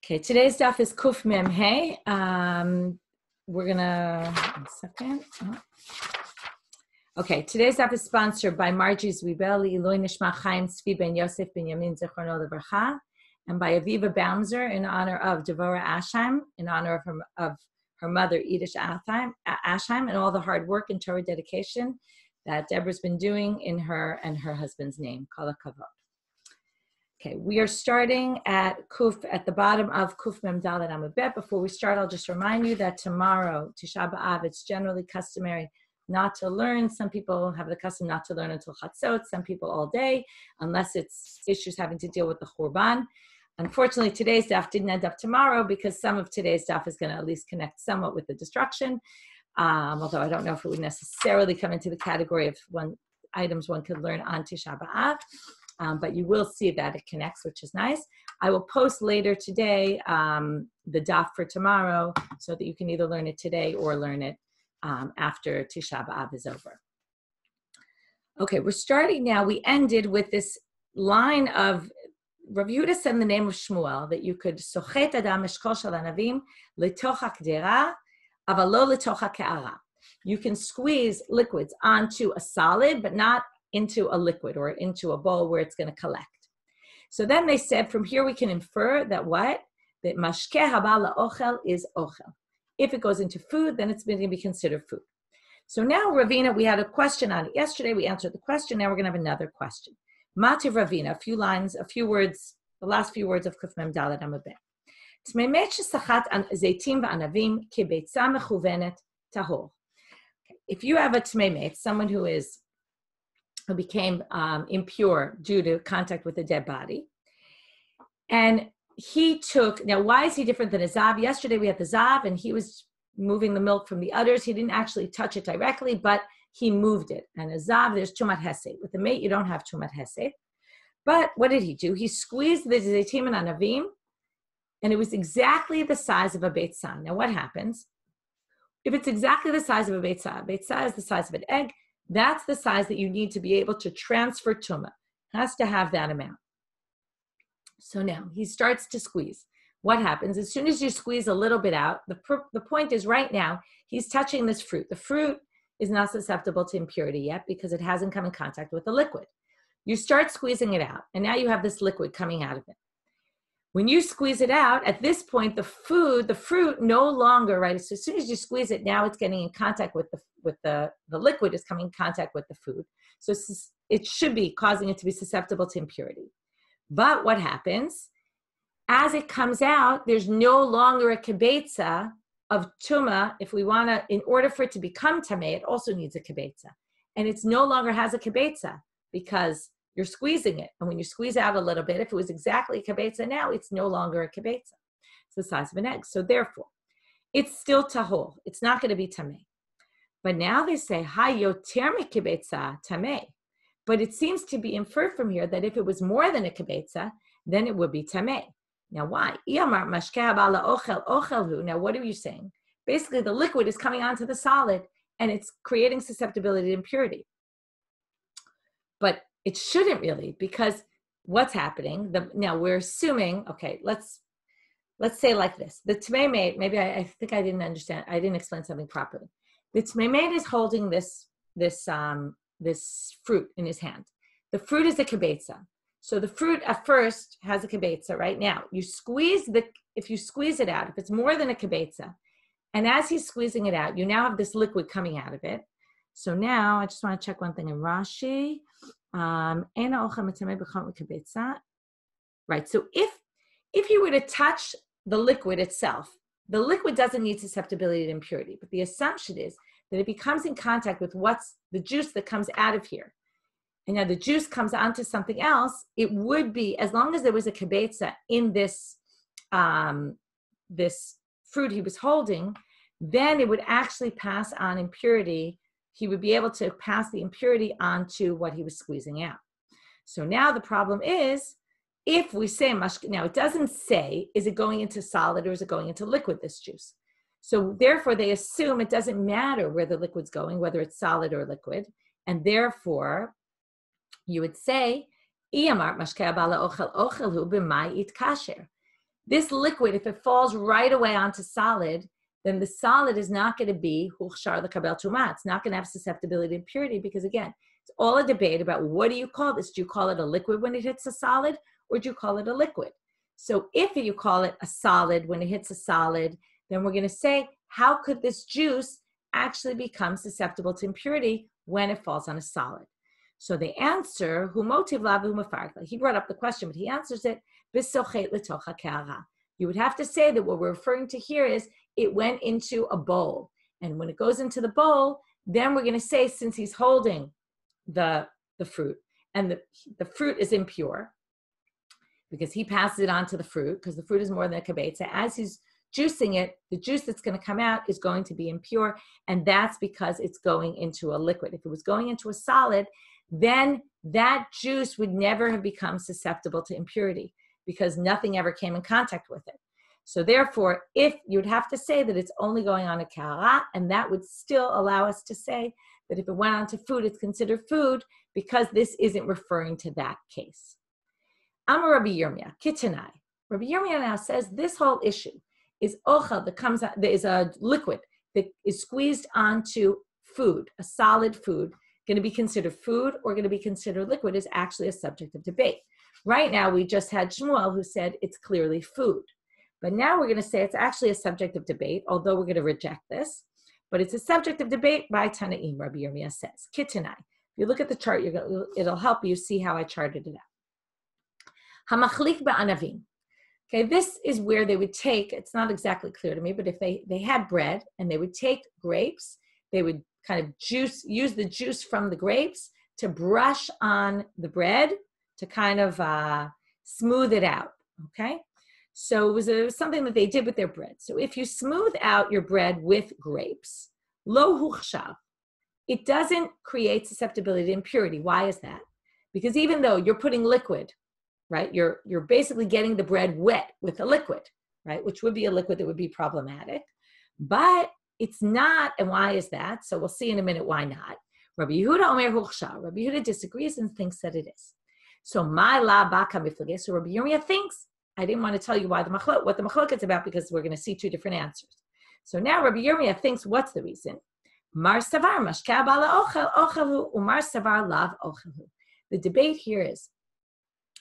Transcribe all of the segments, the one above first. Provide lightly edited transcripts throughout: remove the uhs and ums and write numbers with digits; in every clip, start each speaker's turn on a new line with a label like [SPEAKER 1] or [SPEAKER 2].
[SPEAKER 1] Okay, today's daf is Kuf Mem Hey. We're gonna, 1 second. Okay, today's daf is sponsored by Margie Zwibeli, Eloi Nishma Chaim Tzvi Ben Yosef Ben Yamin Zichrono Levarcha, and by Aviva Baumzer in honor of Devorah Ashheim, in honor of her mother Edish Ashheim, and all the hard work and Torah dedication that Deborah's been doing in her and her husband's name. Kol HaKavod. Okay, we are starting at Kuf, at the bottom of Kuf Mem Dalet Amud Bet. Before we start, I'll just remind you that tomorrow, Tisha B'Av, it's generally customary not to learn. Some people have the custom not to learn until Chatzot, some people all day, unless it's issues having to deal with the Churban. Unfortunately, today's daf didn't end up tomorrow because some of today's daf is going to at least connect somewhat with the destruction, although I don't know if it would necessarily come into the category of items one could learn on Tisha B'Av. But you will see that it connects, which is nice. I will post later today the daf for tomorrow so that you can either learn it today or learn it after Tisha B'Av is over. Okay, we're starting now. We ended with this line of Rav Yehuda said in the name of Shmuel that you could sochet adam eshkol shel anavim letoch hakdera aval lo letoch ha'ke'ara. You can squeeze liquids onto a solid, but not into a liquid or into a bowl where it's going to collect. So then they said, from here we can infer that what? That mashkeh haba la'ochel is ochel. If it goes into food, then it's going to be considered food. So now, Ravina, we had a question on it yesterday. We answered the question. Now we're going to have another question. Mativ Ravina, a few lines, a few words, the last few words of Kuf Mem Dalet Amud Bet. Tmeimet shesachat zeitim va'anavim kibeitza mechuvenet tahor. If you have a tmeimet, someone who became impure due to contact with a dead body. And he took, now why is he different than a zav? Yesterday we had the zav and he was moving the milk from the udders. He didn't actually touch it directly, but he moved it. And a zav, there's tumat hesed. With the mate, you don't have tumat hesed. But what did he do? He squeezed the zeitim and anavim, and it was exactly the size of a beitzah. Now what happens? If it's exactly the size of a beitzah is the size of an egg, that's the size that you need to be able to transfer tumah. Has to have that amount. So now he starts to squeeze. What happens? As soon as you squeeze a little bit out, the point is right now, he's touching this fruit. The fruit is not susceptible to impurity yet because it hasn't come in contact with the liquid. You start squeezing it out, and now you have this liquid coming out of it. When you squeeze it out, at this point, the fruit no longer, right? So as soon as you squeeze it, now it's getting in contact with the liquid is coming in contact with the food. So it should be causing it to be susceptible to impurity. But what happens? As it comes out, there's no longer a kibetza of tuma. If we want to, in order for it to become tameh, it also needs a kibetza. And it's no longer has a kibetza because you're squeezing it. And when you squeeze out a little bit, if it was exactly a kibetza now, it's no longer a kibetza. It's the size of an egg. So therefore, it's still tahor. It's not going to be tameh. But now they say, ha yoter mikibetza tameh. But it seems to be inferred from here that if it was more than a kibetza, then it would be tameh. Now why? Now what are you saying? Basically, the liquid is coming onto the solid and it's creating susceptibility to impurity. But it shouldn't really, because what's happening? Now we're assuming. Okay, let's say like this: the tmeimet. Maybe I think I didn't understand. I didn't explain something properly. The tmeimet is holding this fruit in his hand. The fruit is a kibetza. So the fruit at first has a kibetza. Right now, if you squeeze it out, if it's more than a kibetza, and as he's squeezing it out, you now have this liquid coming out of it. So now I just want to check one thing in Rashi. Right. So if you were to touch the liquid itself, the liquid doesn't need susceptibility to impurity, but the assumption is that it becomes in contact with what's the juice that comes out of here. And now the juice comes onto something else, it would be, as long as there was a kibetza in this fruit he was holding, then it would actually pass on impurity. He would be able to pass the impurity onto what he was squeezing out. So now the problem is, if we say, now it doesn't say, is it going into solid or is it going into liquid, this juice? So therefore they assume it doesn't matter where the liquid's going, whether it's solid or liquid. And therefore you would say, This liquid, if it falls right away onto solid, then the solid is not going to be huchshar lekabel tumah. It's not going to have susceptibility to impurity because, again, it's all a debate about what do you call this? Do you call it a liquid when it hits a solid, or do you call it a liquid? So if you call it a solid when it hits a solid, then we're going to say, how could this juice actually become susceptible to impurity when it falls on a solid? So the answer, hu motiv lav hu mefarek, he brought up the question, but he answers it, b'sochet letocha ke'ara. You would have to say that what we're referring to here is it went into a bowl. And when it goes into the bowl, then we're going to say, since he's holding the fruit, and the fruit is impure, because he passes it on to the fruit, because the fruit is more than a kibetz. So as he's juicing it, the juice that's going to come out is going to be impure, and that's because it's going into a liquid. If it was going into a solid, then that juice would never have become susceptible to impurity because nothing ever came in contact with it. So therefore, if you'd have to say that it's only going on a kara, and that would still allow us to say that if it went on to food, it's considered food because this isn't referring to that case. Amar Rabbi Yirmiyah, Kittanai. Rabbi Yirmiyah now says this whole issue is ochel that comes out, there is a liquid that is squeezed onto food, a solid food, going to be considered food or going to be considered liquid is actually a subject of debate. Right now, we just had Shmuel who said it's clearly food. But now we're going to say it's actually a subject of debate, although we're going to reject this. But it's a subject of debate by Tanaim, Rabbi Yirmiyah says. Kittanai. If you look at the chart, it'll help you see how I charted it out. Hamachlik ba'anavim. Okay, this is where they would take, it's not exactly clear to me, but if they had bread and they would take grapes, they would kind of use the juice from the grapes to brush on the bread to kind of smooth it out, okay? So it was something that they did with their bread. So if you smooth out your bread with grapes, lo huchshav, it doesn't create susceptibility to impurity. Why is that? Because even though you're putting liquid, right, you're basically getting the bread wet with a liquid, right, which would be a liquid that would be problematic, but it's not, and why is that? So we'll see in a minute why not. Rabbi Yehuda Omer huchshav. Rabbi Yehuda disagrees and thinks that it is. So my la baka miflage. So Rabbi Yirmiyah thinks, I didn't want to tell you what the machlok is about because we're going to see two different answers. So now Rabbi Yirmiyah thinks, what's the reason? Mar savar mashka bala ochel ochelhu umar savar lav ochelhu. The debate here is,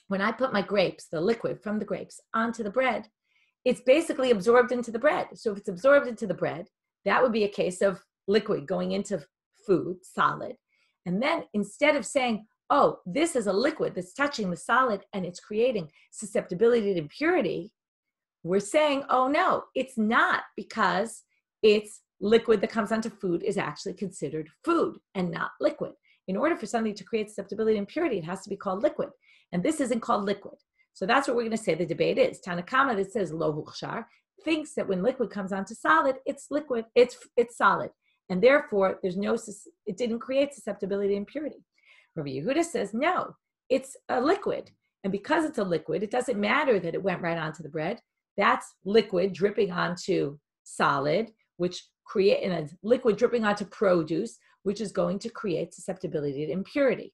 [SPEAKER 1] when I put my grapes, the liquid from the grapes, onto the bread, it's basically absorbed into the bread. So if it's absorbed into the bread, that would be a case of liquid going into food, solid. And then instead of saying, oh, this is a liquid that's touching the solid and it's creating susceptibility to impurity, we're saying, oh no, it's not, because it's liquid that comes onto food is actually considered food and not liquid. In order for something to create susceptibility to impurity, it has to be called liquid. And this isn't called liquid. So that's what we're going to say the debate is. Tanakama that says lo huchshar thinks that when liquid comes onto solid, it's liquid, it's solid. And therefore, it didn't create susceptibility to impurity. Rabbi Yehuda says, no, it's a liquid. And because it's a liquid, it doesn't matter that it went right onto the bread. That's liquid dripping onto solid, which create in a liquid dripping onto produce, which is going to create susceptibility to impurity.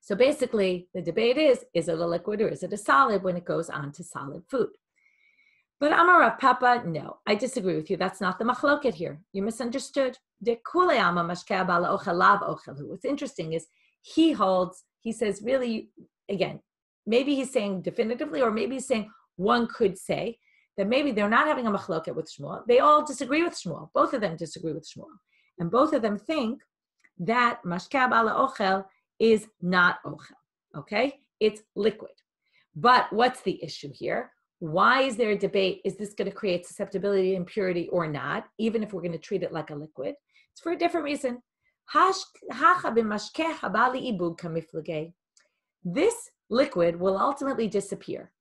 [SPEAKER 1] So basically, the debate is it a liquid or is it a solid when it goes on to solid food? But Amar Rav Papa, no, I disagree with you. That's not the machloket here. You misunderstood. What's interesting is he says really, again, maybe he's saying definitively, or maybe he's saying one could say that maybe they're not having a machloket with Shmuel. They all disagree with Shmuel. Both of them disagree with Shmuel. And both of them think that mashka bala ochel is not ochel, okay? It's liquid. But what's the issue here? Why is there a debate? Is this going to create susceptibility to impurity or not, even if we're going to treat it like a liquid? It's for a different reason. This liquid will ultimately disappear.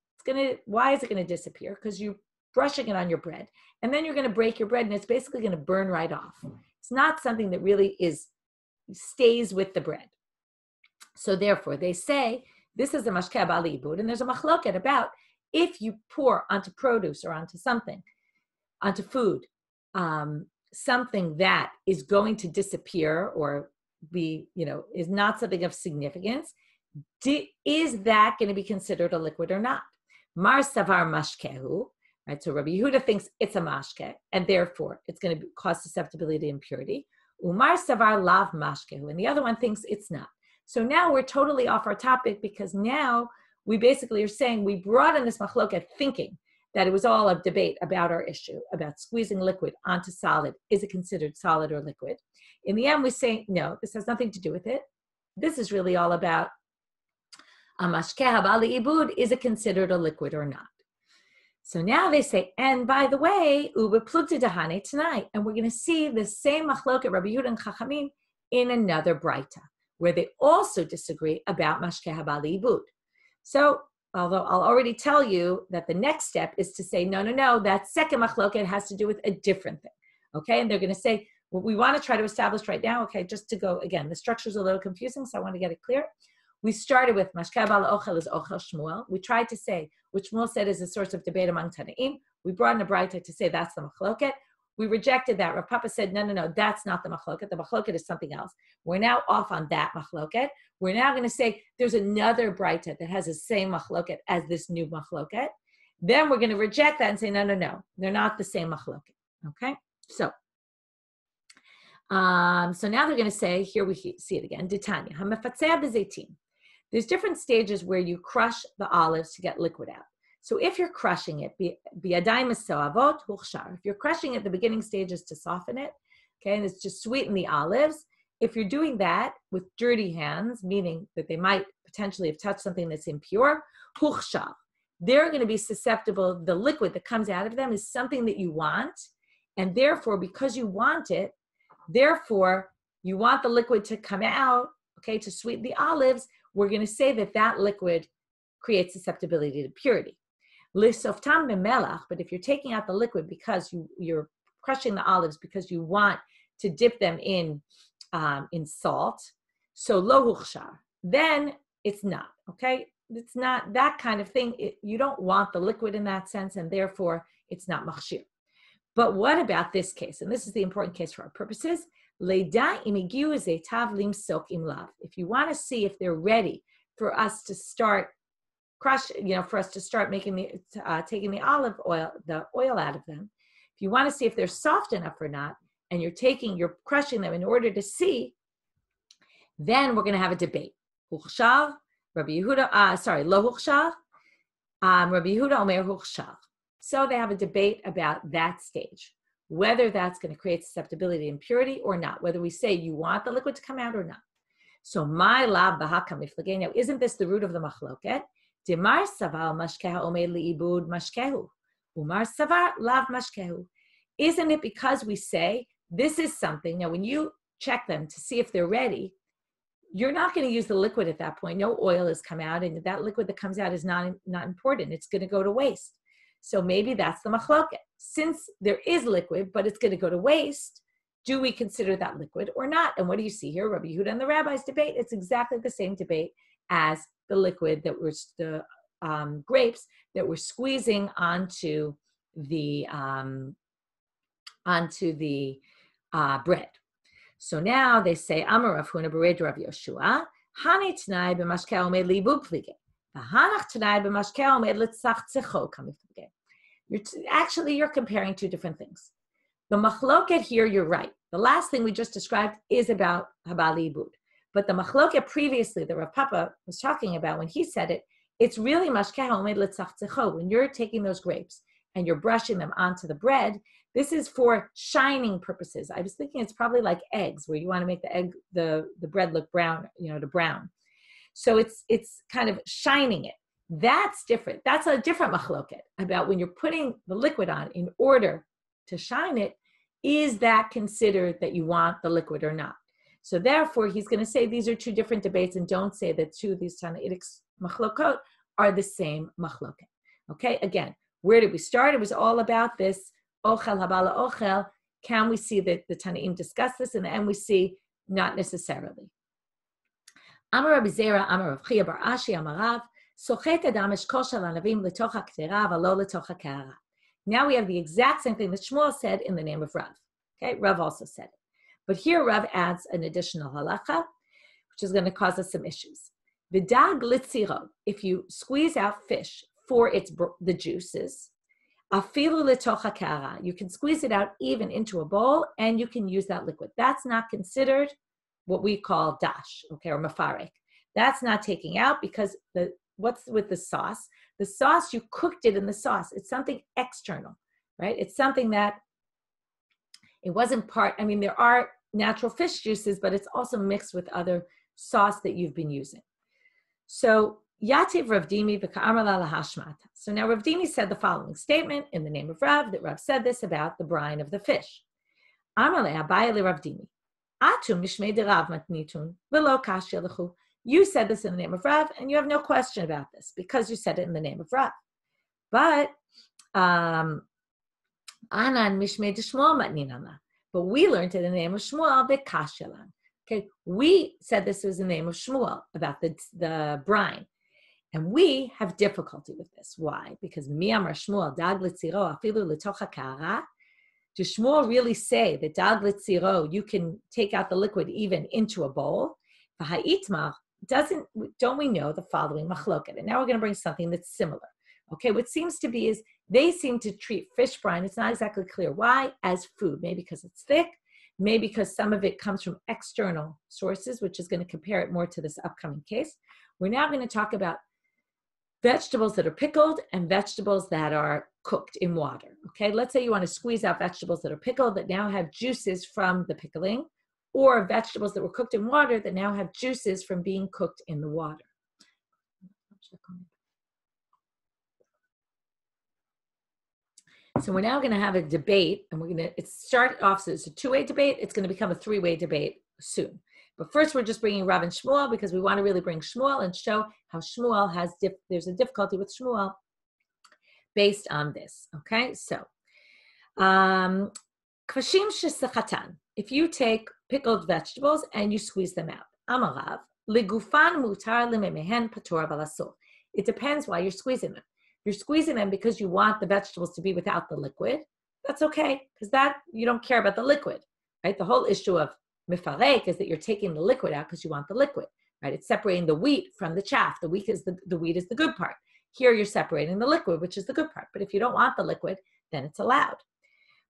[SPEAKER 1] Why is it going to disappear? Because you're brushing it on your bread, and then you're going to break your bread, and it's basically going to burn right off. It's not something that really stays with the bread. So therefore, they say this is a mashkeh bali ibud, and there's a machloket about if you pour onto produce or onto something, onto food, something that is going to disappear or be, is not something of significance, is that going to be considered a liquid or not? Mar savar mashkehu, right? So Rabbi Yehuda thinks it's a mashke, and therefore it's going to cause susceptibility to impurity. Umar savar lav mashkehu, and the other one thinks it's not. So now we're totally off our topic, because now we basically are saying we brought in this machloket thinking that it was all a debate about our issue, about squeezing liquid onto solid. Is it considered solid or liquid? In the end, we say, no, this has nothing to do with it. This is really all about a mashkeh haba li'ibud, is it considered a liquid or not? So now they say, and by the way, uba plugta dahane tonight, and we're going to see the same machloket Rabbi Yehuda and Chachamim in another braita, where they also disagree about mashkeh haba li'ibud. So, although I'll already tell you that the next step is to say, no, that second machloket has to do with a different thing, okay? And they're going to say, what we want to try to establish right now, okay, just to go, again, the structure's a little confusing, so I want to get it clear. We started with mashkeh haba l'ochel is ochel Shmuel. We tried to say, which Shmuel said is a source of debate among Tanaim. We brought in a braita to say that's the machloket. We rejected that. Rav Papa said, no, that's not the machloket. The machloket is something else. We're now off on that machloket. We're now going to say there's another braita that has the same machloket as this new machloket. Then we're going to reject that and say, no, they're not the same machloket. Okay? So now they're going to say, here we see it again, Ditanya, hamafatzea b'zeitin. There's different stages where you crush the olives to get liquid out. So if you're crushing it, if you're crushing at the beginning stages to soften it, okay, and it's just sweeten the olives, if you're doing that with dirty hands, meaning that they might potentially have touched something that's impure, they're going to be susceptible. The liquid that comes out of them is something that you want, and therefore, because you want it, therefore, you want the liquid to come out, okay, to sweeten the olives, we're going to say that liquid creates susceptibility to purity. But if you're taking out the liquid because you're crushing the olives because you want to dip them in salt, so lo huchshar, then it's not, okay? It's not that kind of thing. You don't want the liquid in that sense, and therefore it's not machshir. But what about this case? And this is the important case for our purposes. If you want to see if they're ready for us to start for us to start making taking the olive oil, the oil out of them, if you want to see if they're soft enough or not, and you're crushing them in order to see, then we're going to have a debate. Huchshar, Rabbi Yehuda, lo huchshar, Rabbi Yehuda omer huchshar. So they have a debate about that stage, whether that's going to create susceptibility to impurity or not, whether we say you want the liquid to come out or not. So my lab bahakam miflagei. Now, isn't this the root of the machloket? Dimar savar mashkeha omed liibud mashkehu. Umar savar lav mashkehu. Isn't it because we say this is something, now when you check them to see if they're ready, you're not going to use the liquid at that point. No oil has come out, and that liquid that comes out is not important. It's going to go to waste. So maybe that's the machloket. Since there is liquid, but it's going to go to waste, do we consider that liquid or not? And what do you see here? Rabbi Yehuda and the rabbis debate. It's exactly the same debate as the liquid that was the grapes that we're squeezing onto the bread. So now they say, Amar Rav Huna bered Rav Yoshua, Hani Tanai b'mashkeh omed liibud plige, v'hanach Tanai b'mashkeh omed letzachzecho kamiflige. You're comparing two different things. The machloket here, you're right. The last thing we just described is about haba liibud. But the machloket previously that Rav Papa was talking about, when he said it, it's really mashkeh omed letzachzecho. When you're taking those grapes and you're brushing them onto the bread, this is for shining purposes. I was thinking it's probably like eggs, where you want to make the bread look brown, to brown. So it's kind of shining it. That's different. That's a different machloket about when you're putting the liquid on in order to shine it. Is that considered that you want the liquid or not? So therefore, he's going to say these are two different debates, and don't say that two of these Tanaitic machlokot are the same machloket. Okay, again, where did we start? It was all about this ochel habala ochel. Can we see that the Tanaim discuss this? In the end, we see not necessarily. Amar Rabbi Zera, Amar Rav Chia bar Ashi, Amar Rav, sochet adam eshkol shel anavim letoch haktera v'lo letoch hakara. Now we have the exact same thing that Shmuel said in the name of Rav. Okay, Rav also said it. But here Rav adds an additional halacha, which is going to cause us some issues. V'dag litziro, if you squeeze out fish for the juices. Afilu letocha ka'ara. You can squeeze it out even into a bowl, and you can use that liquid. That's not considered what we call dash, okay, or mafarek. That's not taking out because what's with the sauce? The sauce, you cooked it in the sauce. It's something external, right? It's something that it wasn't part. I mean, there are natural fish juices, but it's also mixed with other sauce that you've been using. So Yativ Rav Dimi v'ka'amar la lahashmat. So now Rav Dimi said the following statement in the name of Rav, that Rav said this about the brine of the fish. Amar le Abaye le Rav Dimi. Atu mishmei de Rav matnitun v'lo kashya lechu. You said this in the name of Rav, and you have no question about this because you said it in the name of Rav. But Anan mishmei de Shmuel matninana. But we learned it in the name of Shmuel v'kashya lan. Okay, we said this was in the name of Shmuel about the brine. And we have difficulty with this. Why? Because mi amar Shmuel dag litziro afilu letocha ka'ara. Does Shmuel really say that dag litziro, you can take out the liquid even into a bowl? V'ha'itmar, don't we know the following machloket? And now we're going to bring something that's similar. Okay, what seems to be is they seem to treat fish brine, it's not exactly clear why, as food. Maybe because it's thick, maybe because some of it comes from external sources, which is going to compare it more to this upcoming case. We're now going to talk about vegetables that are pickled and vegetables that are cooked in water. Okay, let's say you want to squeeze out vegetables that are pickled that now have juices from the pickling, or vegetables that were cooked in water that now have juices from being cooked in the water. So we're now going to have a debate, and we're going to start off, so it's a two-way debate. It's going to become a three-way debate soon. But first, we're just bringing Rav and Shmuel because we want to really bring Shmuel and show how Shmuel there's a difficulty with Shmuel based on this. Okay, so kvashim shesachatan. If you take pickled vegetables and you squeeze them out, amarav legufan mutar lememehen patur balasol. It depends why you're squeezing them. You're squeezing them because you want the vegetables to be without the liquid. That's okay, because that you don't care about the liquid, right? The whole issue of mifarek is that you're taking the liquid out because you want the liquid, right? It's separating the wheat from the chaff. The wheat is the good part. Here you're separating the liquid, which is the good part. But if you don't want the liquid, then it's allowed.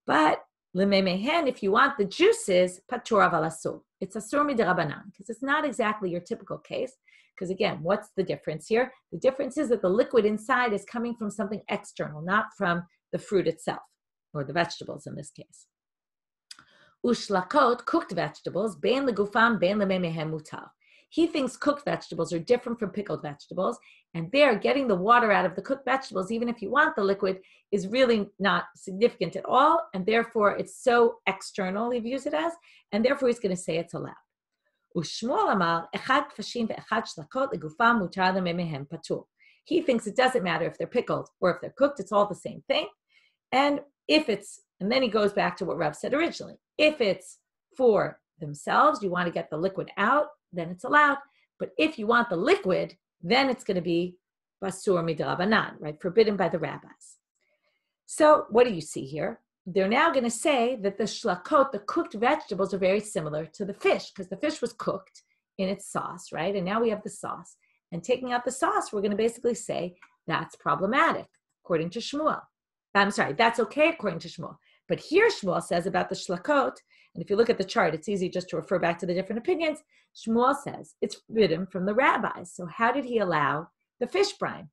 [SPEAKER 1] But lememehen, if you want the juices, patur avalasul. It's asur mid'Rabbanan because it's not exactly your typical case. Because again, what's the difference here? The difference is that the liquid inside is coming from something external, not from the fruit itself, or the vegetables in this case. Ushlakot, cooked vegetables, bein legufam, bein lememehen mutar. He thinks cooked vegetables are different from pickled vegetables, and there, getting the water out of the cooked vegetables, even if you want the liquid, is really not significant at all, and therefore it's so external, he views it as, and therefore he's going to say it's allowed. Ushmuel amar, echad kfashim ve'echad shlakot legufam mutar lememehen patur. He thinks it doesn't matter if they're pickled or if they're cooked, it's all the same thing. And then he goes back to what Rav said originally. If it's for themselves, you want to get the liquid out, then it's allowed. But if you want the liquid, then it's going to be basur midrabanan, right? Forbidden by the rabbis. So what do you see here? They're now going to say that the shlakot, the cooked vegetables, are very similar to the fish because the fish was cooked in its sauce, right? And now we have the sauce. And taking out the sauce, we're going to basically say that's problematic, according to Shmuel. I'm sorry, that's okay according to Shmuel. But here Shmuel says about the shlakot, and if you look at the chart, it's easy just to refer back to the different opinions. Shmuel says it's forbidden from the rabbis. So how did he allow the fish brine?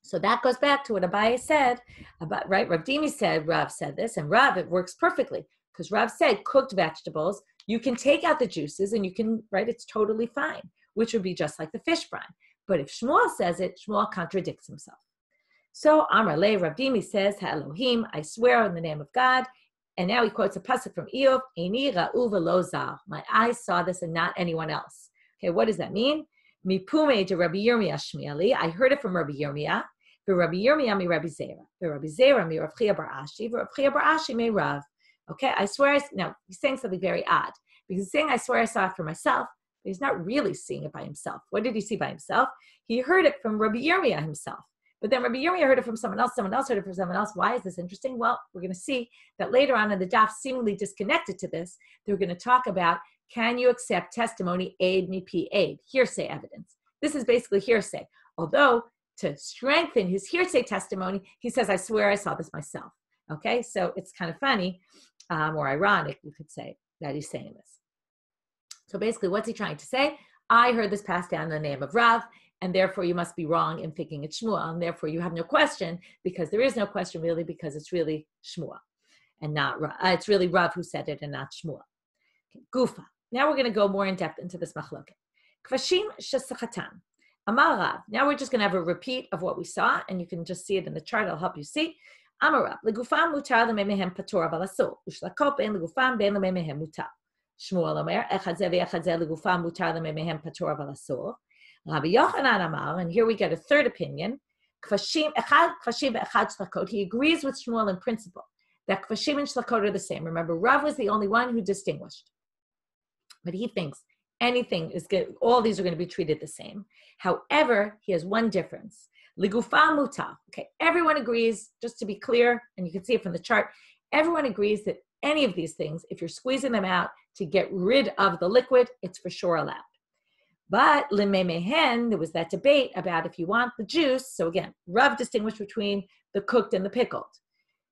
[SPEAKER 1] So that goes back to what Abaye said about, right? Rav Dimi said, Rav said this, and Rav, it works perfectly because Rav said cooked vegetables, you can take out the juices and you can, right, it's totally fine, which would be just like the fish brine. But if Shmuel says it, Shmuel contradicts himself. So Amar Le, Rav Dimi says, Elohim, I swear in the name of God. And now he quotes a pasuk from Eov, Eini ra'u v'lo zar. My eyes saw this and not anyone else. Okay, what does that mean? Mipume de Rabbi Yirmiyah Shmieli. I heard it from Rabbi Yirmiyah. Rabbi Yirmiyah mi Rabbi Zera. Rabbi Zera mi Rav Chia bar Ashi. Rav Chia bar Ashi mi Rav. Okay, I swear. Now he's saying something very odd because he's saying I swear I saw it for myself, but he's not really seeing it by himself. What did he see by himself? He heard it from Rabbi Yirmiyah himself. But then Rabbi Yirmiyah heard it from someone else heard it from someone else. Why is this interesting? Well, we're going to see that later on in the daf, seemingly disconnected to this, they're going to talk about, can you accept testimony, aid me p aid, hearsay evidence. This is basically hearsay. Although to strengthen his hearsay testimony, he says, I swear I saw this myself. Okay, so it's kind of funny or ironic, you could say, that he's saying this. So basically, what's he trying to say? I heard this passed down in the name of Rav, and therefore you must be wrong in thinking it's Shmuel, and therefore you have no question, because there is no question really, because it's really Shmuel, and not Rav. It's really Rav who said it, and not Shmuel. Okay, Gufa. Now we're going to go more in depth into this machloket. Kvashim shesachatan. Amar Rav. Now we're just going to have a repeat of what we saw, and you can just see it in the chart. It'll help you see. Amar Rav. Legufam mutar lememehem patur aval asur. Ushlakot ben legufam ben lememehem mutar. Shmuel Omer, echad zeh ve'echad zeh legufam mutar lememehem patur aval asur. Rabbi Yochanan Amar, and here we get a third opinion. Kvashim echad kvashim ve'echad shlakot. He agrees with Shmuel in principle that kvashim and shlakot are the same. Remember, Rav was the only one who distinguished. But he thinks anything is good, all these are going to be treated the same. However, he has one difference. Ligufam mutar. Okay, everyone agrees, just to be clear, and you can see it from the chart, everyone agrees that any of these things, if you're squeezing them out to get rid of the liquid, it's for sure allowed. But limemehen, there was that debate about if you want the juice. So again, Rav distinguished between the cooked and the pickled.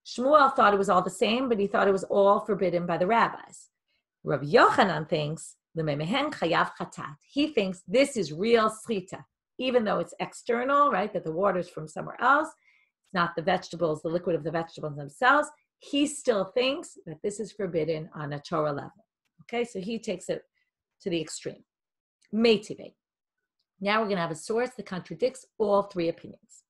[SPEAKER 1] Shmuel thought it was all the same, but he thought it was all forbidden by the rabbis. Rav Yochanan thinks limemehen chayav chatat. He thinks this is real srita, even though it's external, right? That the water's from somewhere else. It's not the vegetables, the liquid of the vegetables themselves. He still thinks that this is forbidden on a Torah level. Okay, so he takes it to the extreme. Meitive. Now we're going to have a source that contradicts all three opinions.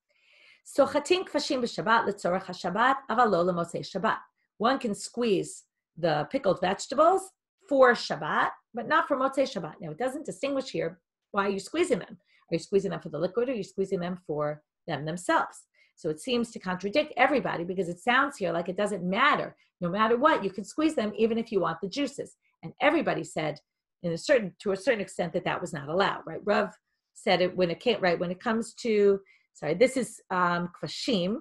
[SPEAKER 1] Sochatin kvashim b'Shabbat l'tzorach haShabbat, aval lo l'motzei Shabbat. One can squeeze the pickled vegetables for Shabbat, but not for Motzei Shabbat. Now, it doesn't distinguish here why are you squeezing them. Are you squeezing them for the liquid, or are you squeezing them for them themselves? So it seems to contradict everybody, because it sounds here like it doesn't matter. No matter what, you can squeeze them even if you want the juices. And everybody said, to a certain extent, that was not allowed, right? Rav said it when it comes to, this is kvashim.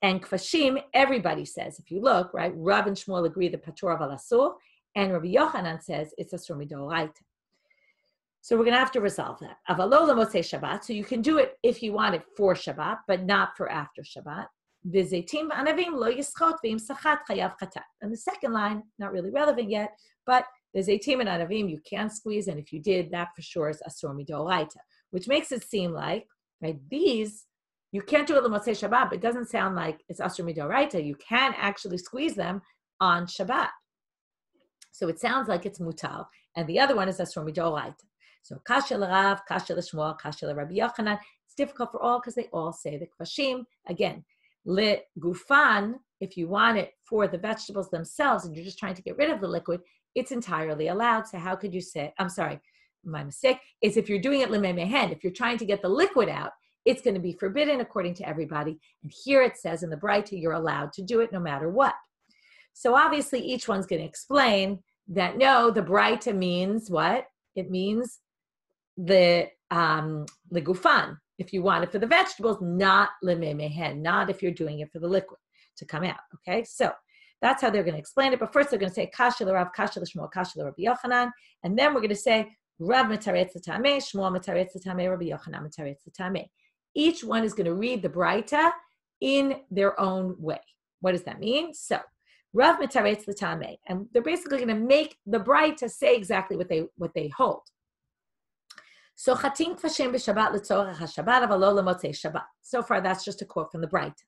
[SPEAKER 1] And kvashim, everybody says, if you look, right, Rav and Shmuel agree that patur aval asur, and Rabbi Yochanan says it's asur midoraita. So we're going to have to resolve that. Avalo l'motzei Shabbat, so you can do it if you want it for Shabbat, but not for after Shabbat. V'zeitim v'anavim lo yischot v'im sachat chayav chatat. And the second line, not really relevant yet, but the zeitim and anavim you can squeeze, and if you did, that for sure is asur midoraita, which makes it seem like, right, these, you can't do it l'motzei Shabbat, but it doesn't sound like it's asur midoraita. You can actually squeeze them on Shabbat. So it sounds like it's mutal, and the other one is asur midoraita. So kasha l'Rav, kasha l'Shmuel, kasha l'Rabbi Yochanan. It's difficult for all because they all say the kvashim. Again, le gufan, if you want it for the vegetables themselves and you're just trying to get rid of the liquid, it's entirely allowed. So how could you say, I'm sorry, my mistake, is if you're doing it lememehen, if you're trying to get the liquid out, it's going to be forbidden according to everybody. And here it says in the Braita, you're allowed to do it no matter what. So obviously each one's going to explain that no, the Braita means what? It means the gufan, if you want it for the vegetables, not lememehen, not if you're doing it for the liquid to come out. Okay, so that's how they're going to explain it. But first they're going to say kasha l'Rav, kasha l'Shmuel, kasha l'Rabbi Yochanan, and then we're going to say Rav metaretz l'tameh, Shmuel metaretz l'tameh, Rabbi Yochanan metaretz l'tameh. Each one is going to read the Braita in their own way. What does that mean? So Rav metaretz l'tameh, and they're basically going to make the Braita say exactly what they hold. So chatin kvashim b'Shabbat l'tzorach haShabbat, aval lo l'motzei Shabbat. So far, that's just a quote from the Braita.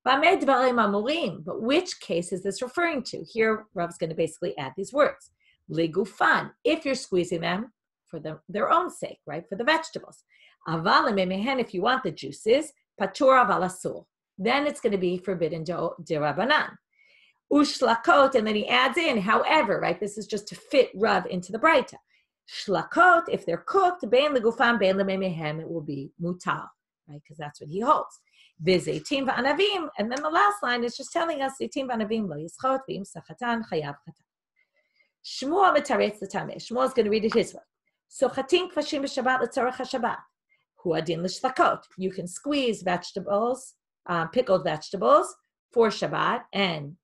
[SPEAKER 1] But which case is this referring to? Here, Rav's going to basically add these words. Ligufan, if you're squeezing them for their own sake, right, for the vegetables. Aval lememehen, if you want the juices, patur aval asur. Then it's going to be forbidden d'Rabbanan. Ushlakot, and then he adds in, however, right, this is just to fit Rav into the Braita. Shlakot, if they're cooked, bein legufan, bein lememehem, it will be mutar, right? Because that's what he holds. V'zeitim v'anavim, and then the last line is just telling us zeitim v'anavim lo yischot v'im sachatan chayav chatat. Shmuel metaretz l'tameh. Shmuel is going to read it his way. So chatin kvashim b'Shabbat l'tzorach haShabbat. Hu adin l'shlakot. You can squeeze vegetables, pickled vegetables for Shabbat, and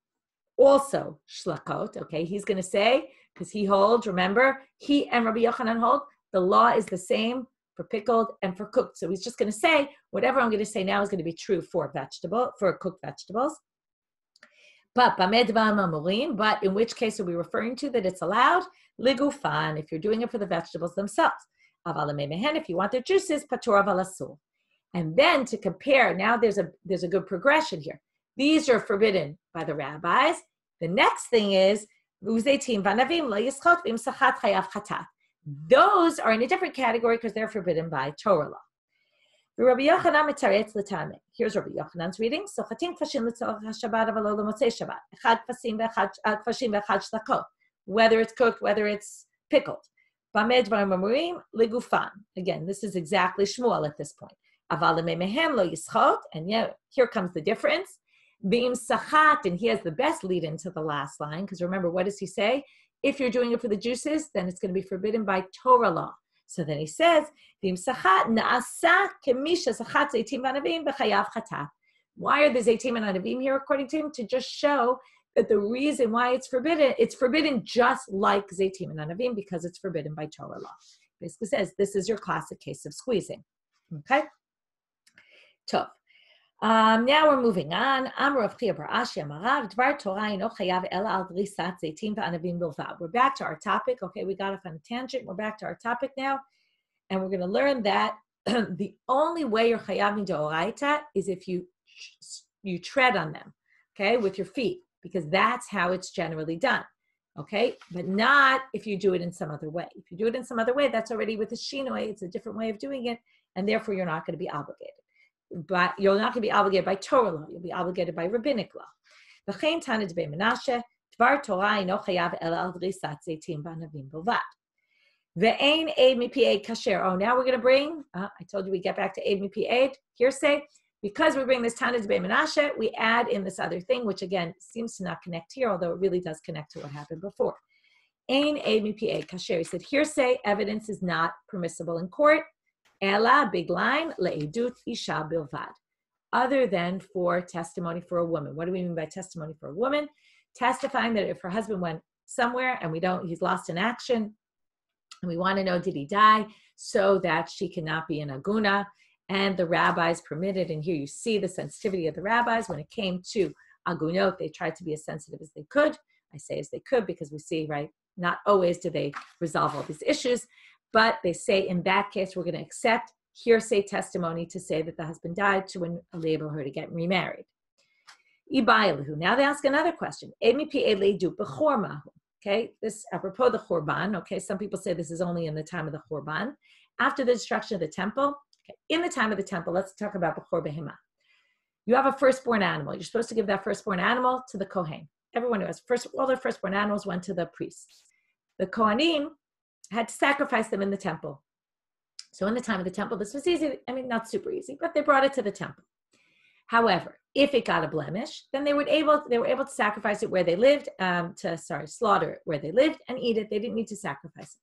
[SPEAKER 1] also shlakot. Okay, he's going to say, because he holds, remember, he and Rabbi Yochanan hold, the law is the same for pickled, and for cooked. So he's just going to say, whatever I'm going to say now is going to be true for cooked vegetables. But in which case are we referring to that it's allowed? Ligufan, if you're doing it for the vegetables themselves. If you want their juices, patur avalasur. And then to compare, now there's a good progression here. These are forbidden by the rabbis. The next thing is, those are in a different category because they're forbidden by Torah law. Here's Rabbi Yochanan's reading. Whether it's cooked, whether it's pickled. Again, this is exactly Shmuel at this point. And yeah, here comes the difference. And he has the best lead into the last line, because remember, what does he say? If you're doing it for the juices, then it's going to be forbidden by Torah law. So then he says, why are the zeitim and anavim here, according to him? To just show that the reason why it's forbidden just like zeitim and anavim, because it's forbidden by Torah law. Basically says, this is your classic case of squeezing. Okay? Tov. Now we're moving on. We're back to our topic. Okay, we got off on a tangent. We're back to our topic now. And we're going to learn that the only way you're chayav midoraita is if you tread on them, okay, with your feet, because that's how it's generally done, okay? But not if you do it in some other way. If you do it in some other way, that's already with a shinoi. It's a different way of doing it, and therefore you're not going to be obligated. But you're not going to be obligated by Torah law. You'll be obligated by rabbinic law. V'chein tanid be Menashe, dvar Torah ino chayav ela al drisat zeitim b'anavim bilvad. Ve'ein eid mipi eid kasher. Oh, now we're going to bring, I told you we get back to eid mipi eid, hearsay. Because we bring this tanid be Menashe, we add in this other thing, which again seems to not connect here, although it really does connect to what happened before. Ein eid mipi eid kasher. He said hearsay evidence is not permissible in court. Ela, big line, le'edut isha bilvad. Other than for testimony for a woman. What do we mean by testimony for a woman? Testifying that if her husband went somewhere and he's lost in action, and we want to know, did he die, so that she cannot be an aguna, and the rabbis permitted, and here you see the sensitivity of the rabbis. When it came to agunot, they tried to be as sensitive as they could. I say as they could because we see, right, not always do they resolve all these issues. But they say in that case, we're going to accept hearsay testimony to say that the husband died to enable her to get remarried. Now they ask another question. Okay, this apropos the Churban. Okay, some people say this is only in the time of the Churban. After the destruction of the temple, okay, in the time of the temple, let's talk about Bechor Behema. You have a firstborn animal. You're supposed to give that firstborn animal to the Kohen. Everyone who has all their firstborn animals went to the priests. The Kohanim had to sacrifice them in the temple. So in the time of the temple, this was easy. I mean, not super easy, but they brought it to the temple. However, if it got a blemish, then they were able to sacrifice it where they lived, slaughter it where they lived and eat it. They didn't need to sacrifice it.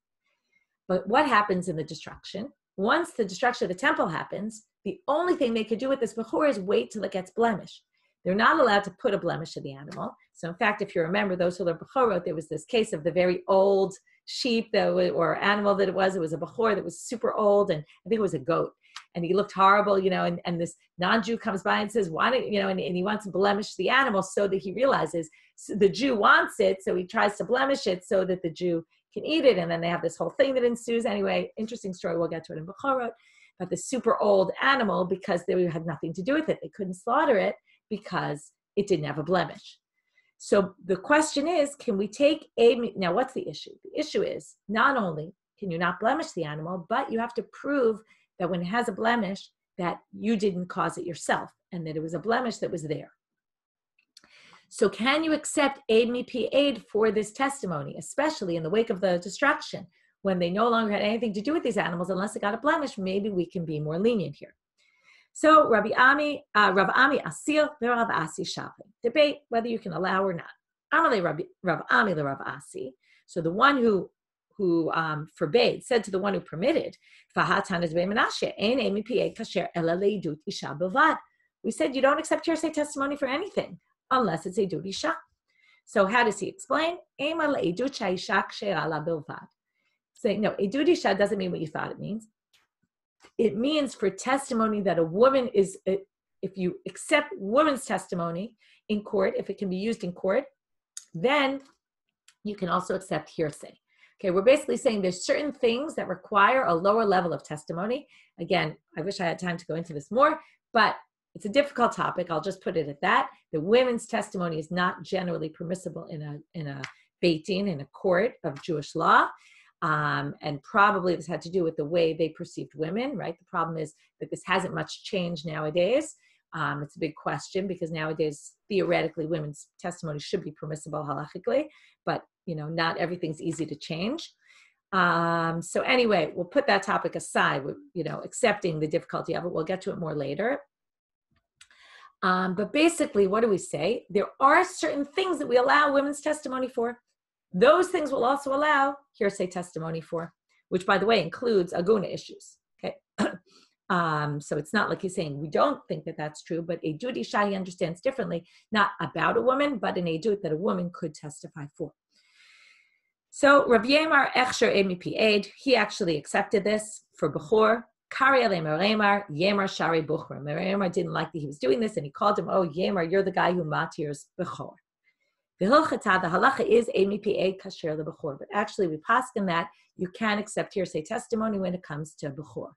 [SPEAKER 1] But what happens in the destruction? Once the destruction of the temple happens, the only thing they could do with this bechor is wait till it gets blemished. They're not allowed to put a blemish to the animal. So in fact, if you remember those who learned bechorot, there was this case of the very old sheep or animal that it was a bechor that was super old, and I think it was a goat, and he looked horrible, and this non-Jew comes by and says, why don't, and he wants to blemish the animal so that he realizes the Jew wants it, so he tries to blemish it so that the Jew can eat it, and then they have this whole thing that ensues. Anyway, interesting story, we'll get to it in bechorot, but the super old animal, because they had nothing to do with it, they couldn't slaughter it because it didn't have a blemish. So the question is, can we take now what's the issue? The issue is not only can you not blemish the animal, but you have to prove that when it has a blemish, that you didn't cause it yourself and that it was a blemish that was there. So can you accept aid mipi aid for this testimony, especially in the wake of the destruction, when they no longer had anything to do with these animals unless it got a blemish? Maybe we can be more lenient here. So Rav Ami Asil, Rav Asi Shapin. Debate whether you can allow or not. Amale Rav Ami Rav Asi. So the one who forbade said to the one who permitted, we said you don't accept hearsay testimony for anything unless it's a edut isha. So how does he explain? Saying no, edut isha doesn't mean what you thought it means. It means for testimony that a woman is, if you accept woman's testimony in court, if it can be used in court, then you can also accept hearsay. Okay, we're basically saying there's certain things that require a lower level of testimony. Again, I wish I had time to go into this more, but it's a difficult topic. I'll just put it at that. The women's testimony is not generally permissible in a Beit Din, in a court of Jewish law. And probably this had to do with the way they perceived women, right? The problem is that this hasn't much changed nowadays. It's a big question because nowadays, theoretically, women's testimony should be permissible halachically, but not everything's easy to change. So anyway, we'll put that topic aside, with, accepting the difficulty of it. We'll get to it more later. But basically, what do we say? There are certain things that we allow women's testimony for. Those things will also allow hearsay testimony for, which, by the way, includes aguna issues. Okay, so it's not like he's saying we don't think that that's true, but a dud isha he understands differently, not about a woman, but an dud that a woman could testify for. So Rav Yemar Echsher Emipi Eid, he actually accepted this for Bechor. Kari Alema Remar, Yemar Shari Buchra. Yemar didn't like that he was doing this, and he called him, oh, Yemar, you're the guy who matirs Bechor. The halacha is Emipi Eid Kasher the Bechor, but actually we paskin that you can accept hearsay testimony when it comes to Bechor.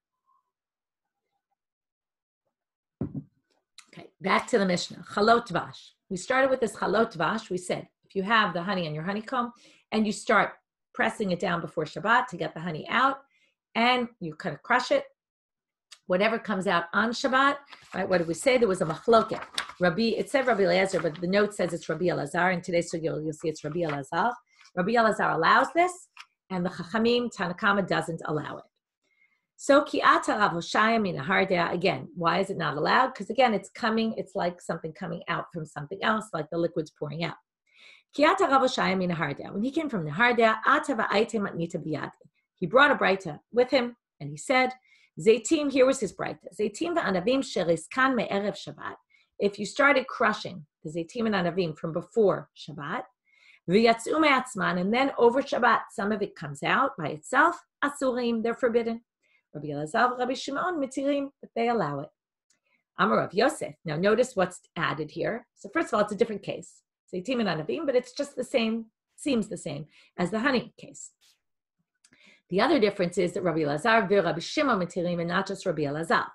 [SPEAKER 1] Okay, back to the Mishnah. Chalot Vash. We started with this Chalot Vash. We said, if you have the honey in your honeycomb and you start pressing it down before Shabbat to get the honey out, and you kind of crush it, whatever comes out on Shabbat, right? What did we say? There was a machloket. It said Rabbi Elazar, but the note says it's Rabbi Elazar, and today so you'll see it's Rabbi Elazar. Rabbi Elazar allows this, and the Chachamim, Tanakama, doesn't allow it. So ki'ata Rav Hoshaya min hardea, again, why is it not allowed? Because again, it's like something coming out from something else, like the liquid's pouring out. Ki'ata Rav Hoshaya min hardea. When he came from Nehardea, ata va'aite matnita biyadi. He brought a breita with him, and he said, Zaitim, here was his breita. Zaitim va'anavim sheriskan me'erev Shabbat. If you started crushing the Zaitim and Anavim from before Shabbat, v'yatzu me'atzman, and then over Shabbat, some of it comes out by itself, asurim, they're forbidden. Rabbi Elazar, Rabbi Shimon, mitirim, but they allow it. Amar Rav Yosef. Now notice what's added here. So first of all, it's a different case. Zaitim and Anavim, but it's just the same, seems the same as the honey case. The other difference is that Rabbi Elazar ve Rabbi Shimon mitirim, and not just Rabbi Elazar.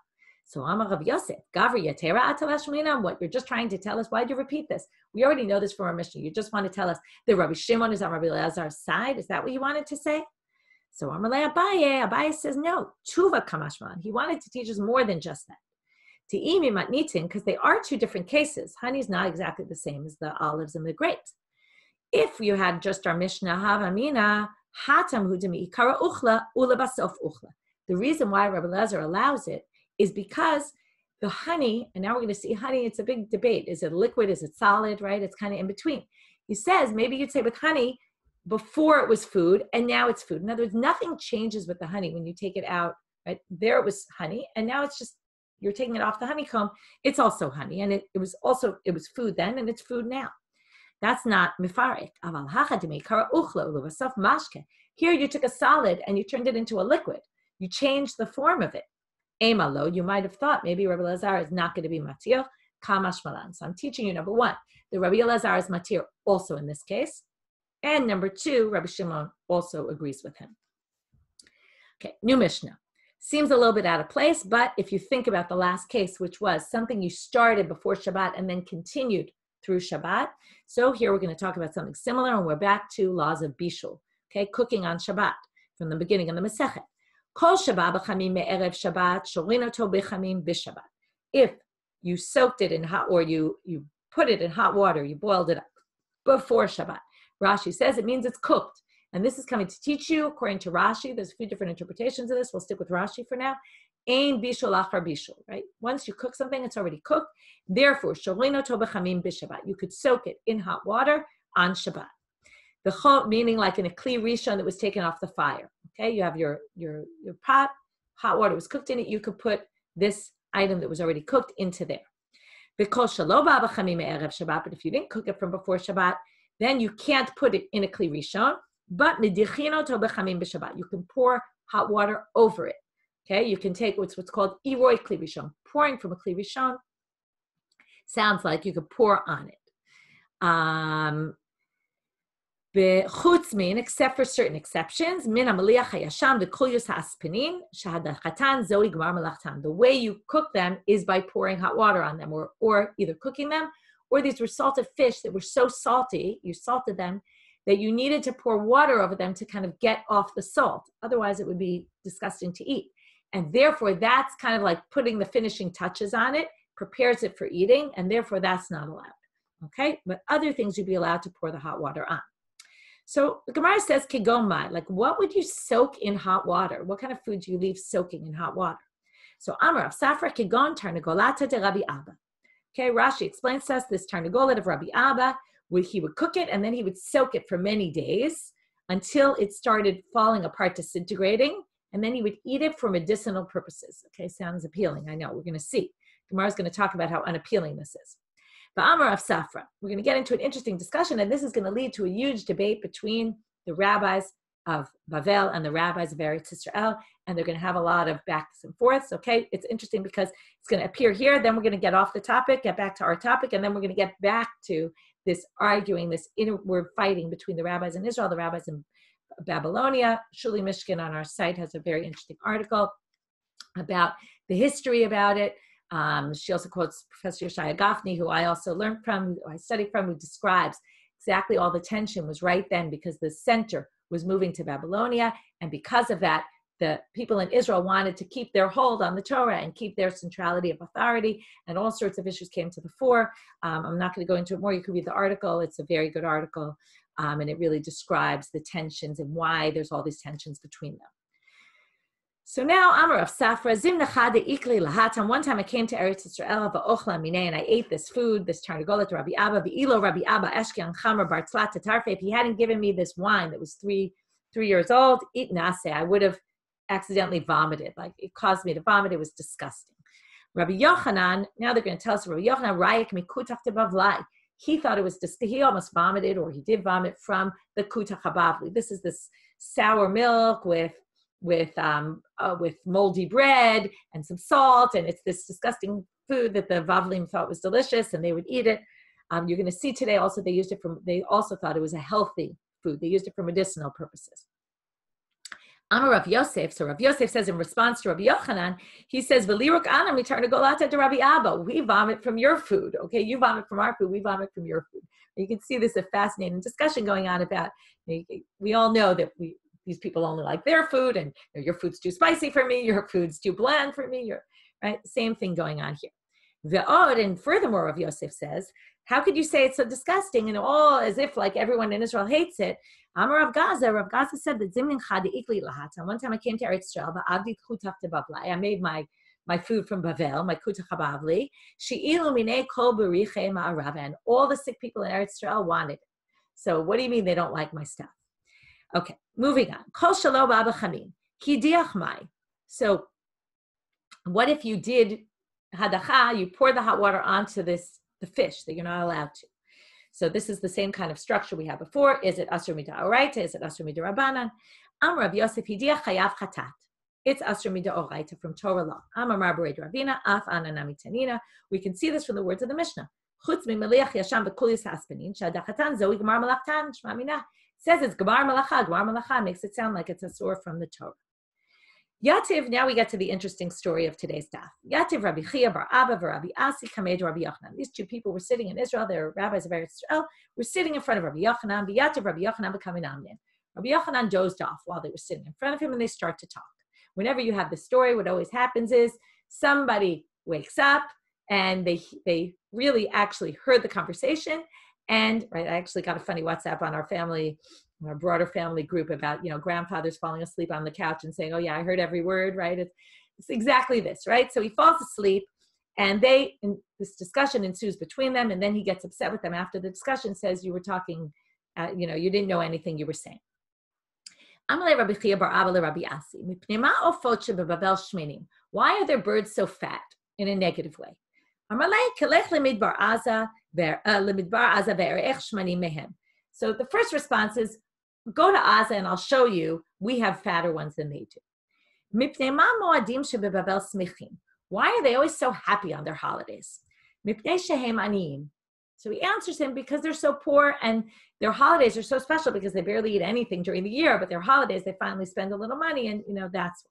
[SPEAKER 1] So Amar Rav Yosef, Gavri Yatera Atalashmina, what you're just trying to tell us, why'd you repeat this? We already know this from our Mishnah. You just want to tell us that Rabbi Shimon is on Rabbi Elazar's side? Is that what you wanted to say? So Amar le Abaye says no, Tuva Kamashman. He wanted to teach us more than just that. Te'imi matnitin, because they are two different cases. Honey is not exactly the same as the olives and the grapes. If you had just our Mishnah, Havamina, Hatam hudami ikara uchla ulabasof uchla. The reason why Rabbi Elazar allows it is because the honey, and now we're going to see honey, it's a big debate. Is it liquid? Is it solid, right? It's kind of in between. He says, maybe you'd say with honey, before it was food, and now it's food. In other words, nothing changes with the honey when you take it out, right? There it was honey, and now it's just, you're taking it off the honeycomb. It's also honey, and it was food then, and it's food now. That's not mifarek. Here you took a solid and you turned it into a liquid. You changed the form of it. Emalo, you might have thought maybe Rabbi Elazar is not going to be matir. Kamash malan. So I'm teaching you, number one, the Rabbi Elazar is matir also in this case. And number two, Rabbi Shimon also agrees with him. Okay, new Mishnah. Seems a little bit out of place, but if you think about the last case, which was something you started before Shabbat and then continued through Shabbat. So here we're going to talk about something similar, and we're back to laws of bishul, okay, cooking on Shabbat from the beginning of the Masechet. Kol Shabbat b'chamim me'erev Shabbat, shorin oto b'chamim b'Shabbat. If you soaked it in hot, or you put it in hot water, you boiled it up before Shabbat. Rashi says it means it's cooked. And this is coming to teach you, according to Rashi, there's a few different interpretations of this. We'll stick with Rashi for now. Ein bishul achar bishul, right? Once you cook something, it's already cooked. Therefore, shorin oto b'chamim b'Shabbat. You could soak it in hot water on Shabbat. The chol, meaning like in a kli rishon that was taken off the fire. Okay, you have your pot, hot water was cooked in it. You could put this item that was already cooked into there. Because shelo ba b'chamim me'erev Shabbat, but if you didn't cook it from before Shabbat, then you can't put it in a kli rishon. But midichin oto b'chamim b'Shabbat. You can pour hot water over it. Okay, you can take what's called iroi kli rishon, pouring from a kli rishon. Sounds like you could pour on it. Except for certain exceptions, the way you cook them is by pouring hot water on them, or either cooking them, or these were salted fish that were so salty, you salted them, that you needed to pour water over them to kind of get off the salt. Otherwise, it would be disgusting to eat. And therefore, that's kind of like putting the finishing touches on it, prepares it for eating, and therefore that's not allowed. Okay? But other things you'd be allowed to pour the hot water on. So the Gemara says, Kegomai, like what would you soak in hot water? What kind of food do you leave soaking in hot water? So Amar of Safra Kegon Tarnagolata de Rabbi Abba. Okay, Rashi explains to us this Tarnagolet of Rabbi Abba, he would cook it and then he would soak it for many days until it started falling apart, disintegrating, and then he would eat it for medicinal purposes. Okay, sounds appealing. I know, we're going to see. Gemara is going to talk about how unappealing this is. But Amar of Safra, we're going to get into an interesting discussion, and this is going to lead to a huge debate between the rabbis of Bavel and the rabbis of Eretz Yisrael, and they're going to have a lot of backs and forths. Okay, it's interesting because it's going to appear here, then we're going to get off the topic, get back to our topic, and then we're going to get back to this arguing, this inward fighting between the rabbis in Israel, the rabbis in Babylonia. Shuli Mishkin on our site has a very interesting article about the history about it. She also quotes Professor Yeshaya Gafni, who I also learned from, who I studied from, who describes exactly all the tension was right then because the center was moving to Babylonia. And because of that, the people in Israel wanted to keep their hold on the Torah and keep their centrality of authority, and all sorts of issues came to the fore. I'm not going to go into it more. You can read the article. It's a very good article, and it really describes the tensions and why there's all these tensions between them. So now, Amar of Safra, Zimnacha de Ikli Lahatan. One time I came to Eretz Yisrael, Va'ochla Minei, and I ate this food, this Tarnagolet, Rabbi Abba, V'ilo Rabbi Abba, Eshkian Chamer Bartzlat Tatarfe. If he hadn't given me this wine that was three years old, It Nase, I would have accidentally vomited. Like, it caused me to vomit. It was disgusting. Rabbi Yochanan, now they're going to tell us, Rabbi Yochanan, Rayik Mikutach Tebavlai. He thought it was he almost vomited, or he did vomit from the Kutach Habavli. This is this sour milk with moldy bread and some salt, and it's this disgusting food that the Vavlim thought was delicious, and they would eat it. You're going to see today also they also thought it was a healthy food. They used it for medicinal purposes. Amar Rav Yosef, so Rav Yosef says in response to Rabbi Yochanan, he says, V'liruk anam mitarnagolata de Rabbi Abba. We vomit from your food. Okay, you vomit from our food, we vomit from your food. You can see this a fascinating discussion going on about, we all know that these people only like their food, and your food's too spicy for me, your food's too bland for me, right? Same thing going on here. Ve'od, and furthermore, Rav Yosef says, how could you say it's so disgusting and all as if like everyone in Israel hates it? Amar Rav Gaza said that Zimnin Chadi Ikli Lahatan. One time I came to Eretz Yisrael, Va'avdi Kutach Tebavlai. I made my food from Bavel, my Kutach Habavli. She'ilu Minei Kol Beriche Ma'arav, and all the sick people in Eretz Yisrael wanted it. So what do you mean they don't like my stuff? Okay, moving on. Kol Shalo Baba Chamin. Kidiach Mai. So what if you did hadacha, you pour the hot water onto the fish that you're not allowed to? So this is the same kind of structure we had before. Is it asur mid'oraita? Is it asur mid'rabanan? Amar Rav Yosef hidiach chayav chatat. It's asur mid'oraita from Torah law. Amar Marbared Ravina af ananami tanina. We can see this from the words of the Mishnah. Chutz mimeliach yasham b'kulis haspanin shadachatan zoi gemar malachtan shmamina. It says it's gemar malacha. Gemar malacha makes it sound like it's asur from the Torah. Yativ, now we get to the interesting story of today's daf. Yativ Rabbi Chia bar Abba Rabbi Asi Kamed Rabbi Yochanan. These two people were sitting in Israel. They're rabbis of Eretz Yisrael. Were sitting in front of Rabbi Yochanan. Yativ Rabbi Yochanan becoming Amnin. Rabbi Yochanan dozed off while they were sitting in front of him, and they start to talk. Whenever you have this story, what always happens is somebody wakes up and they really actually heard the conversation. And right, I actually got a funny WhatsApp on our broader family group about, grandfathers falling asleep on the couch and saying, oh yeah, I heard every word, right? It's exactly this, right? So he falls asleep, and this discussion ensues between them, and then he gets upset with them after the discussion, says you were talking, you didn't know anything you were saying. Why are their birds so fat in a negative way? So the first response is, go to Aza and I'll show you we have fatter ones than they do. מפני מה מועדים שבבבל שמחים? Why are they always so happy on their holidays? מפני שהם עניים. So he answers him because they're so poor and their holidays are so special because they barely eat anything during the year, but their holidays, they finally spend a little money and, that's why.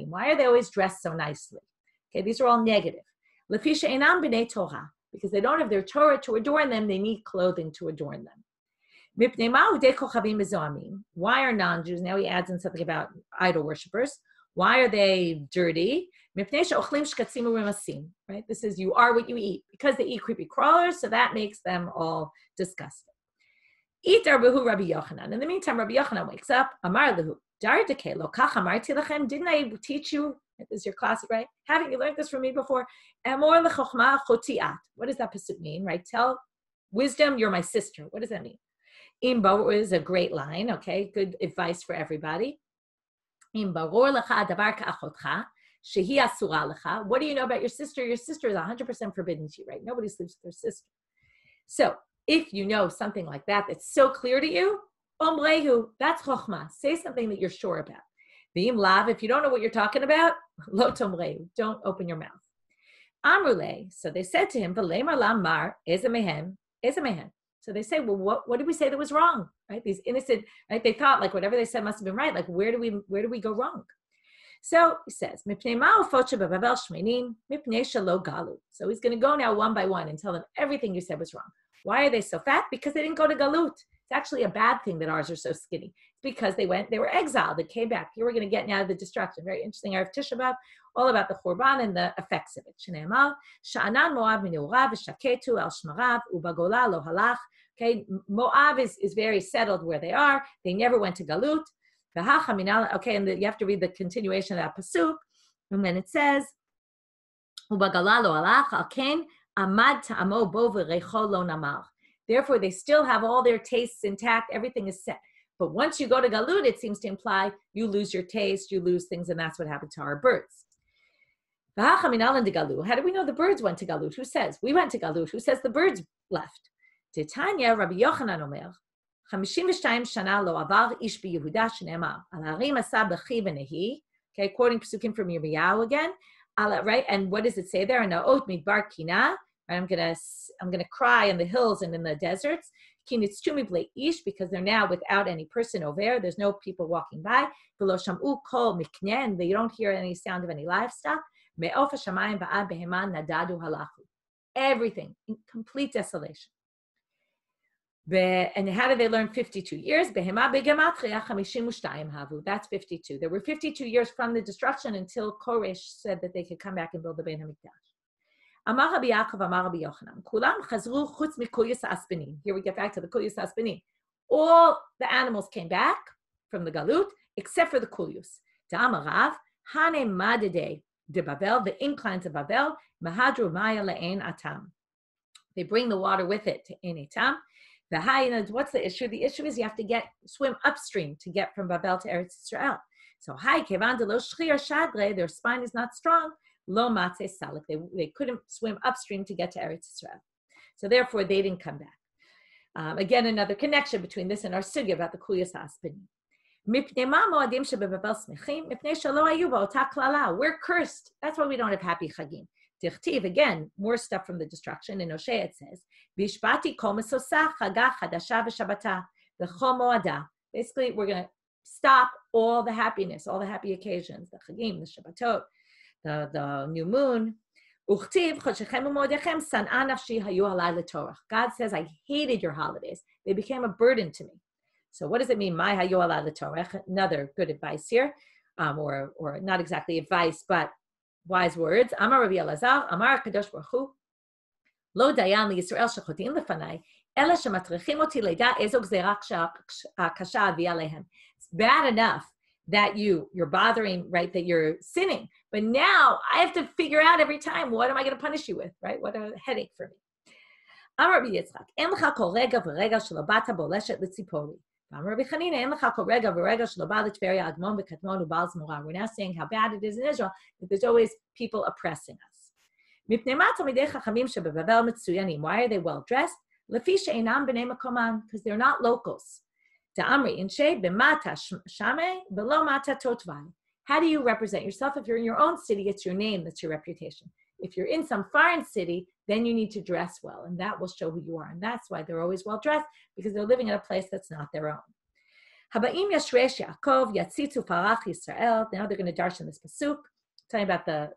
[SPEAKER 1] Why are they always dressed so nicely? Okay, these are all negative. Because they don't have their Torah to adorn them, they need clothing to adorn them. Why are non-Jews? Now he adds in something about idol worshippers. Why are they dirty? Right? This is you are what you eat. Because they eat creepy crawlers, so that makes them all disgusting. In the meantime, Rabbi Yochanan wakes up. Amar lehu, didn't I teach you? This is your classic, right? Haven't you learned this from me before? What does that pasuk mean, right? Tell wisdom, you're my sister. What does that mean? Imba is a great line, okay? Good advice for everybody. What do you know about your sister? Your sister is 100% forbidden to you, right? Nobody sleeps with their sister. So if you know something like that, that's so clear to you, that's chokhmah. Say something that you're sure about. V'im lav, if you don't know what you're talking about, lo tomrehu, don't open your mouth. Amrule, so they said to him, v'lemar lamar, ezemehen. So they say, well, what did we say that was wrong? Right? These innocent, right? They thought like whatever they said must have been right. Like where do we go wrong? So he says, so he's going to go now one by one and tell them everything you said was wrong. Why are they so fat? Because they didn't go to Galut. It's actually a bad thing that ours are so skinny. It's because they were exiled, they came back. Here we're going to get now the destruction. Very interesting. Erev Tisha B'Av, all about the Churban and the effects of it. Okay, Moab is very settled where they are. They never went to Galut. Okay, and you have to read the continuation of that pasuk. And when it says, therefore, they still have all their tastes intact. Everything is set. But once you go to Galut, it seems to imply you lose your taste, you lose things, and that's what happened to our birds. How do we know the birds went to Galut? Who says? We went to Galut. Who says the birds left? Titania, Rabbi Yochanan Omer, 52 shana lo avar ish biYehuda shneimar al harim asa b'chi v'nehi. Okay, quoting psukim from Yirmiyahu again. Right, and what does it say there? Naot midbar kina. Right, I'm gonna cry in the hills and in the deserts. Kinitztumi b'lei ish, because they're now without any person over there. There's no people walking by. V'lo sham'u kol mikneh, and they don't hear any sound of any livestock. Me'of hashamayim ba'ad beheman nadadu halachu. Everything in complete desolation. And how did they learn 52 years? That's 52. There were 52 years from the destruction until Koresh said that they could come back and build the Beit HaMikdash. Amar Rabbi Yaakov, Amar Rabbi Yochanan. Kulam chazru chutz mikuyas aspenim. Here we get back to the kuyas aspenim. All the animals came back from the Galut, except for the kuyus. Ta'amarav, hane madede de Babel, the inclines of Babel, mahadru maya le'en atam. They bring the water with it to en etam. What's the issue? The issue is you have to swim upstream to get from Babel to Eretz Yisrael. So their spine is not strong. Lo matze salik. They couldn't swim upstream to get to Eretz Yisrael. So therefore, they didn't come back. Again, another connection between this and our sugya about the kuyas ha'aspenim. We're cursed. That's why we don't have happy chagim. Again, more stuff from the destruction. In Oshay it says, basically, we're going to stop all the happiness, all the happy occasions, the chagim, the Shabbatot, the new moon. God says, I hated your holidays. They became a burden to me. So what does it mean? Another good advice here, or not exactly advice, but wise words. Amar Rabbi Elazar, Amar Kadosh Baruch Hu, Lo dayan li Yisrael shechotim lefanai, ela shematrichim oti leida ezo gzera kasha avi alehem. It's bad enough that you're bothering, right, that you're sinning, but now I have to figure out every time, what am I going to punish you with, right? What a headache for me. Amar Rabbi Yitzchak, en lecha kol rega v'rega shelo bata boleshet letzipori. We're now saying how bad it is in Israel, that there's always people oppressing us. Why are they well dressed? Because they're not locals. Da'amri inshe b'mata shame below mata totvai. How do you represent yourself? If you're in your own city, it's your name, that's your reputation. If you're in some foreign city, then you need to dress well, and that will show who you are. And that's why they're always well dressed, because they're living in a place that's not their own. Habaim Yashresh Yaakov Yatzitzu Farach Yisrael. Now they're going to darshan this pasuk, talking about the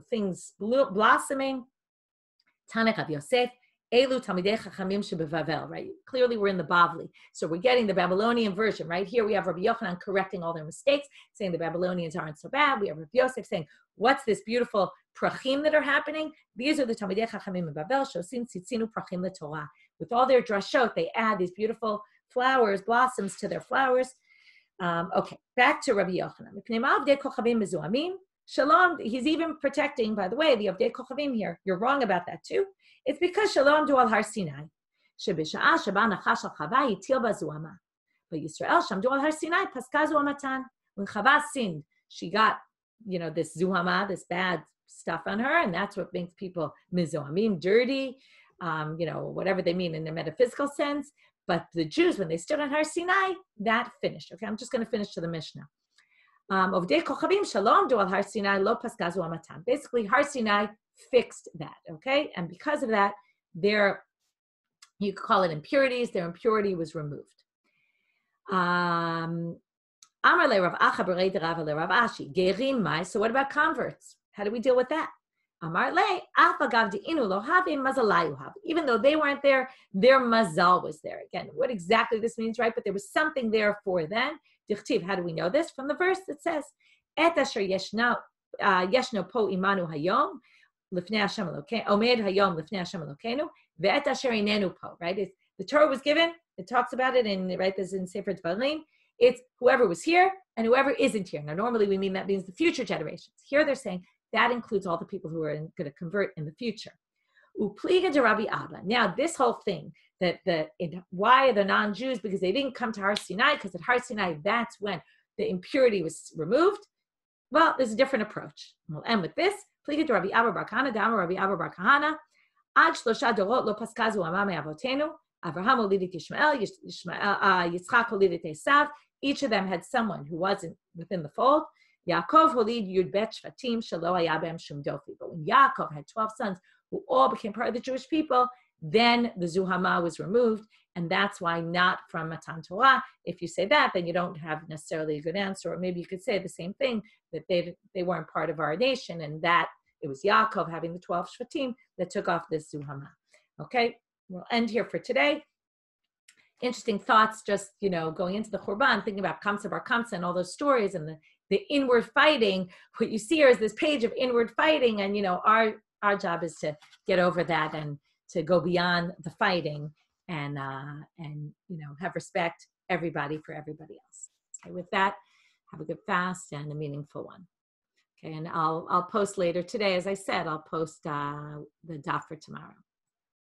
[SPEAKER 1] things blossoming. Tanech of Yosef. Elu Talmidei Chachamim shebevavel, right? Clearly we're in the Bavli. So we're getting the Babylonian version, right? Here we have Rabbi Yochanan correcting all their mistakes, saying the Babylonians aren't so bad. We have Rabbi Yosef saying, what's this beautiful prachim that are happening? These are the Talmidei Chachamim in Bavel, shosim tzitzinu prachim leTorah. With all their drashot, they add these beautiful flowers, blossoms to their flowers. Okay, back to Rabbi Yochanan. Shalom, he's even protecting, by the way, the Avdei Kochavim here. You're wrong about that too. It's because Shalom du al Har Sinai. Shebisha'ah sheba nachash al Chava yitil bazuama. But Yisrael shamdu al Har Sinai paskazu amatan. When Chava sinned, she got, this zuhama, this bad stuff on her, and that's what makes people mizoamim, dirty, whatever they mean in the metaphysical sense. But the Jews, when they stood on Har Sinai, that finished. Okay, I'm just going to finish to the Mishnah. Ovdei Kochavim Shalom du al Har Sinai lo paskazu amatan. Basically, Har Sinai fixed that, okay? And because of that, you could call it impurities, their impurity was removed. Amar le Rav Acha b'rei derav le Rav Ashi. Gerim mai, so what about converts? How do we deal with that? Amar le af agav de'inu lo havim mazalayu hav. Even though they weren't there, their mazal was there. Again, what exactly this means, right? But there was something there for them. Dichtiv, how do we know this? From the verse that says, Et asher yeshno po imanu hayom, lifnei Hashem Elokeinu, omed hayom lifnei Hashem Elokeinu, ve'et asher inenu po, right? The Torah was given, it talks about it in, right, this is in Sefer Dvarim, it's whoever was here and whoever isn't here. Now, normally that means the future generations. Here they're saying that includes all the people who are going to convert in the future. Upliga de Rabbi Abba. Now, this whole thing, why are the non-Jews? Because they didn't come to Har Sinai, because at Har Sinai, that's when the impurity was removed. Well, there's a different approach. We'll end with this. Pliga de Rabbi Abba bar Kahana, Dama Rabbi Abba bar Kahana, Ad shlosha dorot lo paskazu amame avotenu, Avraham olidit Yishmael, Yitzchak olidit Esav. Each of them had someone who wasn't within the fold. Yaakov holid Yud Bet Shvatim shelo haya behem shum dofi. But when Yaakov had 12 sons who all became part of the Jewish people, then the Zuhama was removed, and that's why not from Matan Torah. If you say that, then you don't have necessarily a good answer, or maybe you could say the same thing, that they weren't part of our nation, and that it was Yaakov having the 12 Shvatim that took off this Zuhama. Okay, we'll end here for today. Interesting thoughts, just, going into the Churban, thinking about Kamsa Bar Kamsa and all those stories and the inward fighting. What you see here is this page of inward fighting, and, our job is to get over that and to go beyond the fighting and have respect everybody for everybody else. Okay, with that, have a good fast and a meaningful one. Okay, and I'll post later today. As I said, I'll post the daf for tomorrow.